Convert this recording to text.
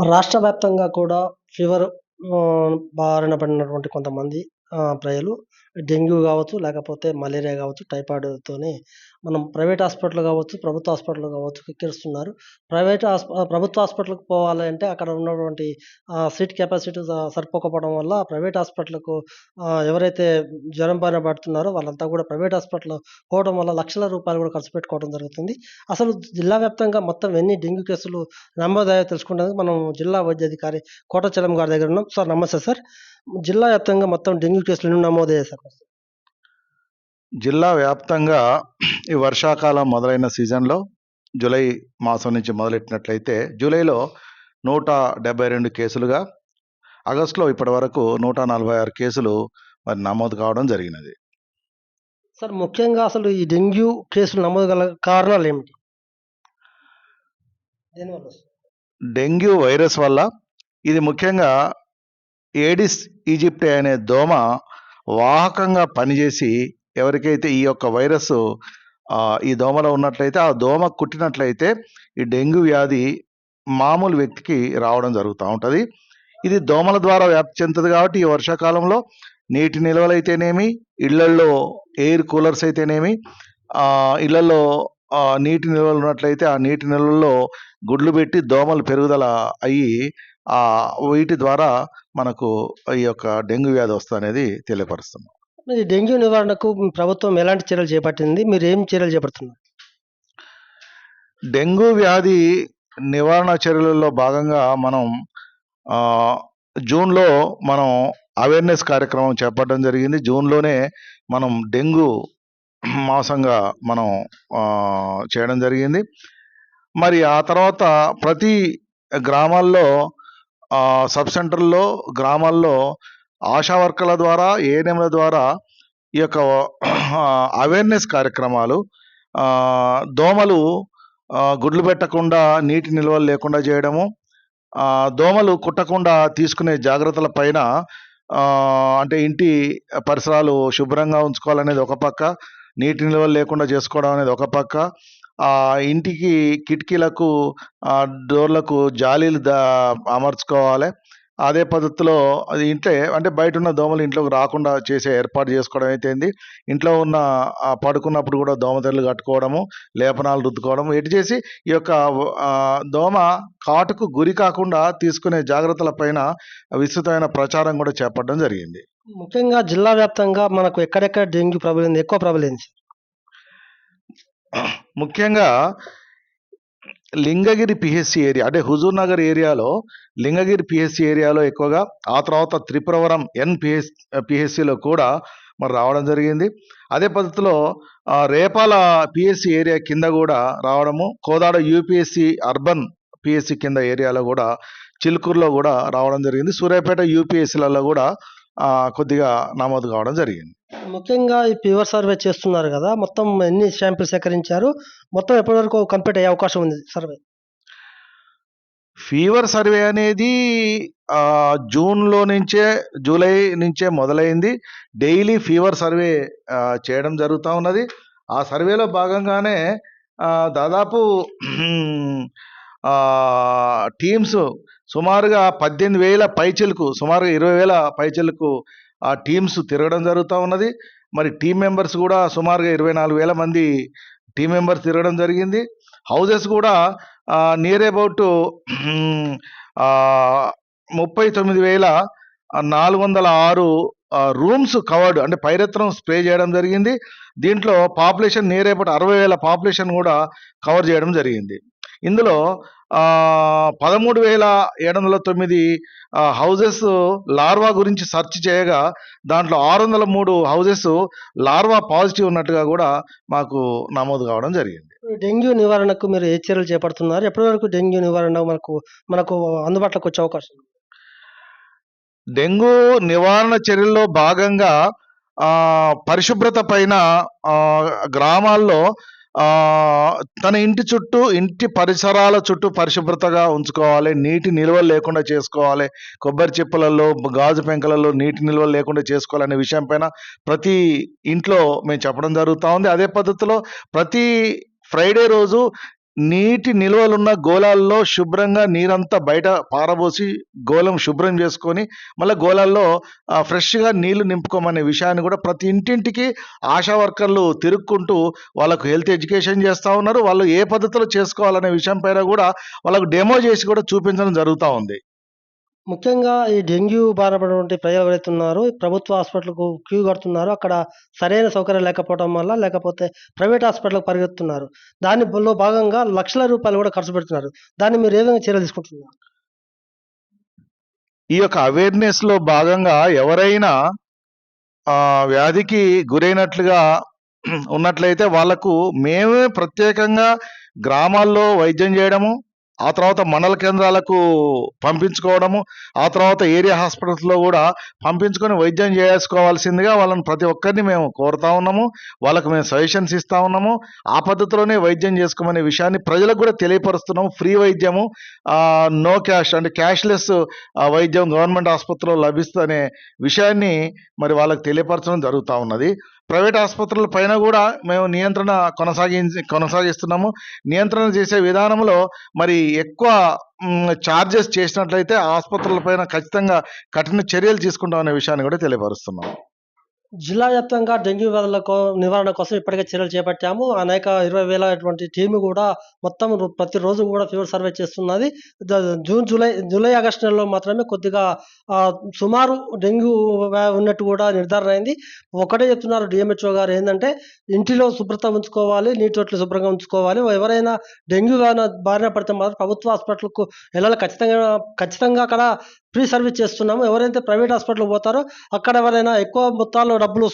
రాష్ట్ర వ్యాప్తంగా కూడా ఫీవర్ బారిన పడినటువంటి కొంతమంది ప్రజలు డెంగ్యూ గావచ్చు, లేకపోతే మలేరియా గావచ్చు, టైఫాయిడ్‌తోని మనం ప్రైవేట్ హాస్పిటల్ గావచ్చు, ప్రభుత్వ హాస్పిటల్ గావచ్చు ఎక్కిరిస్తున్నారు. ప్రభుత్వ హాస్పిటల్‌కి పోవాలి అంటే అక్కడ ఉన్నటువంటి సీట్ కెపాసిటీ సరిపోకపోవడం వల్ల ప్రైవేట్ హాస్పిటల్‌కు ఎవరైతే జ్వరం బారిన పడుతున్నారో వాళ్ళంతా కూడా ప్రైవేట్ హాస్పిటల్ పోవడం వల్ల లక్షల రూపాయలు కూడా ఖర్చు పెట్టుకోవడం జరుగుతుంది. అసలు జిల్లా వ్యాప్తంగా మొత్తం ఎన్ని డెంగ్యూ కేసులు నమోదయ్యాయో తెలుసుకుంటానికి మనం జిల్లా వైద్యాధికారి కోటచలం గారి దగ్గర ఉన్నాం. సార్ నమస్తే సార్. జిల్లా వ్యాప్తంగా మొత్తం డెంగ్యూ కేసులు ఎన్ని నమోదయ్యాయి సార్? జిల్లా వ్యాప్తంగా ఈ వర్షాకాలం మొదలైన సీజన్లో జూలై మాసం నుంచి మొదలెట్టినట్లయితే జూలైలో 172 కేసులుగా, ఆగస్టులో ఇప్పటి వరకు 146 కేసులు మరి నమోదు కావడం జరిగినది. సార్ ముఖ్యంగా అసలు ఈ డెంగ్యూ కేసులు నమోదు గల కారణాలు ఏమిటి? దేనివల్ల సార్? డెంగ్యూ వైరస్ వల్ల ఇది ముఖ్యంగా ఏడిస్ ఈజిప్టి అనే దోమ వాహకంగా పనిచేసి ఎవరికైతే ఈ యొక్క వైరస్ ఈ దోమలో ఉన్నట్లయితే ఆ దోమ కుట్టినట్లయితే ఈ డెంగ్యూ వ్యాధి మామూలు వ్యక్తికి రావడం జరుగుతూ ఉంటుంది. ఇది దోమల ద్వారా వ్యాప్తి చెందుతుంది కాబట్టి ఈ వర్షాకాలంలో నీటి నిల్వలు అయితేనేమి, ఇళ్లల్లో ఎయిర్ కూలర్స్ అయితేనేమి, ఇళ్లలో నీటి నిల్వలు ఉన్నట్లయితే ఆ నీటి నిల్వల్లో గుడ్లు పెట్టి దోమలు పెరుగుదల అయ్యి వీటి ద్వారా మనకు ఈ యొక్క డెంగ్యూ వ్యాధి వస్తుంది అనేది తెలియపరుస్తున్నాం. ఈ డెంగ్యూ నివారణకు ప్రభుత్వం ఎలాంటి చర్యలు చేపట్టింది? మీరు ఏం చర్యలు చేపడుతున్నారు? డెంగ్యూ వ్యాధి నివారణ చర్యలలో భాగంగా మనం జూన్లో మనం అవేర్నెస్ కార్యక్రమం చేపట్టడం జరిగింది. జూన్లోనే మనం డెంగ్యూ మాసంగా మనం చేయడం జరిగింది. మరి ఆ తర్వాత ప్రతి గ్రామాల్లో సబ్ సెంటర్లో, గ్రామాల్లో ఆశా వర్కర్ల ద్వారా, ఏఎన్ఎంల ద్వారా ఈ యొక్క అవేర్నెస్ కార్యక్రమాలు, దోమలు గుడ్లు పెట్టకుండా నీటి నిల్వలు లేకుండా చేయడము, దోమలు కుట్టకుండా తీసుకునే జాగ్రత్తల పైన అంటే ఇంటి పరిసరాలు శుభ్రంగా ఉంచుకోవాలనేది ఒక పక్క, నీటి నిల్వలు లేకుండా చేసుకోవడం అనేది ఒక పక్క, ఇంటికి కిటికీలకు డోర్లకు జాలీలు అమర్చుకోవాలి. అదే పద్ధతిలో అది ఇంట్లో అంటే బయట ఉన్న దోమలు ఇంట్లోకి రాకుండా చేసే ఏర్పాటు చేసుకోవడం అయితేంది, ఇంట్లో ఉన్న పడుకున్నప్పుడు కూడా దోమతెరలు కట్టుకోవడము, లేపనాలు రుద్దుకోవడం, ఎటు చేసి ఈ యొక్క దోమ కాటుకు గురి కాకుండా తీసుకునే జాగ్రత్తల పైన విస్తృతమైన ప్రచారం కూడా చేపట్టడం జరిగింది. ముఖ్యంగా జిల్లా వ్యాప్తంగా మనకు ఎక్కడెక్కడ డెంగ్యూ ప్రబలింది, ఎక్కువ ప్రబలింది? ముఖ్యంగా లింగగిరి పిహెచ్సి ఏరియా అంటే హుజూర్ నగర్ ఏరియాలో, లింగగిరి పిహెచ్సి ఏరియాలో ఎక్కువగా, ఆ తర్వాత త్రిపురవరం పిహెచ్సిలో కూడా మరి రావడం జరిగింది. అదే పద్ధతిలో రేపాల పిహెచ్సి ఏరియా కింద కూడా రావడము, కోదాడ యూపీఎస్సి అర్బన్ పిహెచ్సి కింద ఏరియాలో కూడా, చిలుకూరులో కూడా రావడం జరిగింది. సూర్యాపేట యూపీఎస్సీలలో కూడా కొద్దిగా నమోదు కావడం జరిగింది. ముఖ్యంగా ఈ ఫీవర్ సర్వే చేస్తున్నారు కదా, మొత్తం ఎన్ని శాంపిల్ సేకరించారు? మొత్తం ఎప్పటి వరకు కంప్లీట్ అయ్యే అవకాశం ఉంది సర్వే? ఫీవర్ సర్వే అనేది జూన్లో నుంచే, జూలై నుంచే మొదలైంది. డైలీ ఫీవర్ సర్వే చేయడం జరుగుతూ ఉన్నది. ఆ సర్వేలో భాగంగానే దాదాపు టీమ్స్ సుమారుగా 18,000 పైచిలకు, సుమారుగా 20,000 పైచిలకు ఆ టీమ్స్ తిరగడం జరుగుతూ ఉన్నది. మరి టీం మెంబర్స్ కూడా సుమారుగా 24,000 మంది టీం మెంబర్స్ తిరగడం జరిగింది. హౌజెస్ కూడా నియర్ అబౌట్ 39,406 రూమ్స్ కవర్డ్ అంటే పైరెత్రం స్ప్రే చేయడం జరిగింది. దీంట్లో పాపులేషన్ నియర్ అబౌట్ 60,000 పాపులేషన్ కూడా కవర్ చేయడం జరిగింది. ఇందులో 13,709 హౌజెస్ లార్వా గురించి సెర్చ్ చేయగా దాంట్లో 603 హౌజెస్ లార్వా పాజిటివ్ ఉన్నట్టుగా కూడా మాకు నమోదు కావడం జరిగింది. డెంగ్యూ నివారణకు మీరు ఏ చర్యలు చేపడుతున్నారు? ఎప్పటి వరకు డెంగ్యూ నివారణ మనకు అందుబాటులోకి వచ్చే అవకాశం? డెంగ్యూ నివారణ చర్యల్లో భాగంగా పరిశుభ్రత పైన గ్రామాల్లో తన ఇంటి చుట్టూ, ఇంటి పరిసరాల చుట్టూ పరిశుభ్రతగా ఉంచుకోవాలి, నీటి నిల్వలు లేకుండా చేసుకోవాలి, కొబ్బరి చిప్పలలో, గాజు పెంకలలో నీటి నిల్వలు లేకుండా చేసుకోవాలనే విషయం పైన ప్రతి ఇంట్లో మేము చెప్పడం జరుగుతూ ఉంది. అదే పద్ధతిలో ప్రతి ఫ్రైడే రోజు నీటి నిల్వలున్న గోళాల్లో శుభ్రంగా నీరంతా బయట పారబోసి గోళం శుభ్రం చేసుకొని మళ్ళీ గోళాల్లో ఫ్రెష్గా నీళ్లు నింపుకోమనే విషయాన్ని కూడా ప్రతి ఇంటింటికి ఆశా వర్కర్లు తిరుక్కుంటూ వాళ్ళకు హెల్త్ ఎడ్యుకేషన్ చేస్తూ ఉన్నారు. వాళ్ళు ఏ పద్ధతిలో చేసుకోవాలనే విషయం పైన కూడా వాళ్ళకు డెమో చేసి కూడా చూపించడం జరుగుతూ ఉంది. ముఖ్యంగా ఈ డెంగ్యూ బారిన పడినటువంటి ప్రజలు ఎవరైతే ఉన్నారో, ప్రభుత్వ హాస్పిటల్‌కు క్యూ కడుతున్నారో, అక్కడ సరైన సౌకర్యాలు లేకపోవడం వల్ల, లేకపోతే ప్రైవేట్ హాస్పిటల్‌కి పరిగెత్తుతున్నారు. దానిలో భాగంగా లక్షల రూపాయలు కూడా ఖర్చు పెడుతున్నారు. దాన్ని మీరు ఏ విధంగా చర్యలు తీసుకుంటున్నారు? ఈ యొక్క అవేర్‌నెస్‌లో భాగంగా ఎవరైనా వ్యాధికి గురైనట్లుగా ఉన్నట్లయితే వాళ్ళకు మేమే ప్రత్యేకంగా గ్రామాల్లో వైద్యం చేయడము, ఆ తర్వాత మండల కేంద్రాలకు పంపించుకోవడము, ఆ తర్వాత ఏరియా హాస్పిటల్స్‌లో కూడా పంపించుకొని వైద్యం చేసుకోవాల్సిందిగా వాళ్ళని ప్రతి ఒక్కరిని మేము కోరుతా ఉన్నాము. వాళ్ళకు మేము సజెషన్స్ ఇస్తా ఉన్నాము. ఆ పద్ధతిలోనే వైద్యం చేసుకోమనే విషయాన్ని ప్రజలకు కూడా తెలియపరుస్తున్నాము. ఫ్రీ వైద్యము, నో క్యాష్ అంటే క్యాష్‌లెస్ వైద్యం గవర్నమెంట్ ఆసుపత్రిలో లభిస్తదనే విషయాన్ని మరి వాళ్ళకి తెలియపరచడం జరుగుతా ఉన్నది. ప్రైవేట్ ఆసుపత్రుల పైన కూడా మేము నియంత్రణ కొనసాగిస్తున్నాము. నియంత్రణ చేసే విధానంలో మరి ఎక్కువ చార్జెస్ చేసినట్లయితే ఆసుపత్రుల పైన ఖచ్చితంగా కఠిన చర్యలు తీసుకుంటామనే విషయాన్ని కూడా తెలియపరుస్తున్నాము. జిల్లా వ్యాప్తంగా డెంగ్యూ వ్యాధుల నివారణ కోసం ఇప్పటికే చర్యలు చేపట్టాము. అనేక 20,000 టీమ్ కూడా మొత్తం ప్రతిరోజు కూడా ఫీవర్ సర్వే చేస్తున్నది. జూన్, జూలై, ఆగస్టు నెలలో మాత్రమే కొద్దిగా సుమారు డెంగ్యూ ఉన్నట్టు కూడా నిర్ధారణ అయింది. ఒకటే చెప్తున్నారు డిఎంహెచ్ఓ గారు ఏందంటే, ఇంటిలో శుభ్రత ఉంచుకోవాలి, నీటి తొట్లు శుభ్రంగా ఉంచుకోవాలి. ఎవరైనా డెంగ్యూ బారిన పడితే మాత్రం ప్రభుత్వ హాస్పిటల్‌కు వెళ్ళాలి. ఖచ్చితంగా అక్కడ ఫ్రీ సర్వీస్ చేస్తున్నాము. ఎవరైతే ప్రైవేట్ హాస్పిటల్‌కి పోతారో అక్కడ ఎవరైనా ఎక్కువ మొత్తాల్లో డబ్బులు